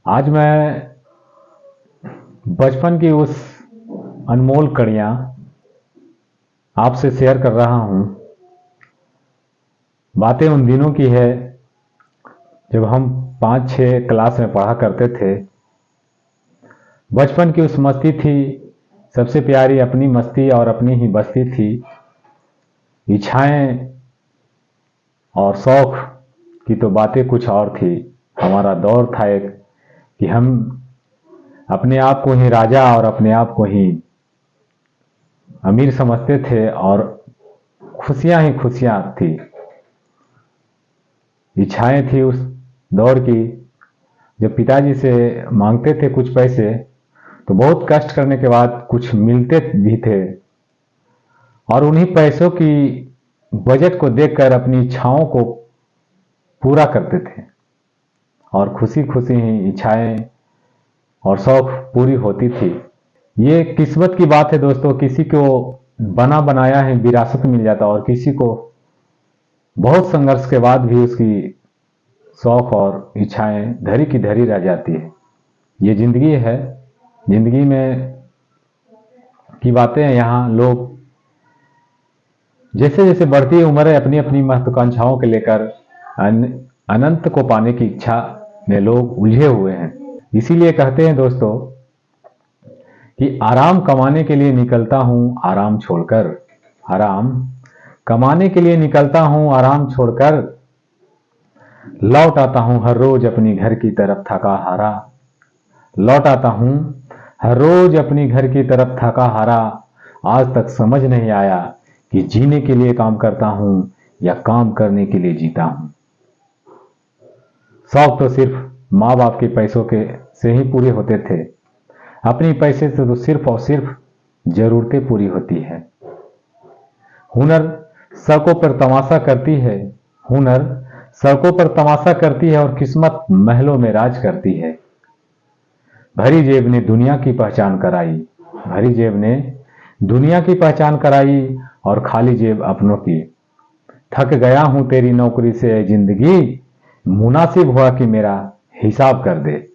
आज मैं बचपन की उस अनमोल कड़ियाँ आपसे शेयर कर रहा हूँ। बातें उन दिनों की है जब हम 5-6 क्लास में पढ़ा करते थे। बचपन की उस मस्ती थी, सबसे प्यारी अपनी मस्ती और अपनी ही बस्ती थी। इच्छाएं और शौक की तो बातें कुछ और थी। हमारा दौर था एक कि हम अपने आप को ही राजा और अपने आप को ही अमीर समझते थे और खुशियां ही खुशियां थी। इच्छाएं थी उस दौर की। जब पिताजी से मांगते थे कुछ पैसे तो बहुत कष्ट करने के बाद कुछ मिलते भी थे और उन्हीं पैसों की बजट को देखकर अपनी इच्छाओं को पूरा करते थे और खुशी खुशी ही इच्छाएं और शौक पूरी होती थी। ये किस्मत की बात है दोस्तों। किसी को बना बनाया है विरासत मिल जाता और किसी को बहुत संघर्ष के बाद भी उसकी शौक और इच्छाएं धरी की धरी रह जाती है। ये जिंदगी है। जिंदगी में की बातें हैं। यहाँ लोग जैसे जैसे बढ़ती है उम्र है अपनी अपनी महत्वाकांक्षाओं के लेकर अनंत को पाने की इच्छा में लोग उलझे हुए हैं। इसीलिए कहते हैं दोस्तों कि आराम कमाने के लिए निकलता हूं आराम छोड़कर। आराम कमाने के लिए निकलता हूं आराम छोड़कर, लौट आता हूं हर रोज अपनी घर की तरफ थका हारा। लौट आता हूं हर रोज अपनी घर की तरफ थका हारा। आज तक समझ नहीं आया कि जीने के लिए काम करता हूं या काम करने के लिए जीता हूं। शौक तो सिर्फ माँ बाप के पैसों के से ही पूरे होते थे। अपनी पैसे से तो सिर्फ और सिर्फ जरूरतें पूरी होती है। हुनर सड़कों पर तमाशा करती है। हुनर सड़कों पर तमाशा करती है और किस्मत महलों में राज करती है। भरी जेब ने दुनिया की पहचान कराई। भरी जेब ने दुनिया की पहचान कराई और खाली जेब अपनों की। थक गया हूं तेरी नौकरी से जिंदगी, मुनासिब हुआ कि मेरा हिसाब कर दे।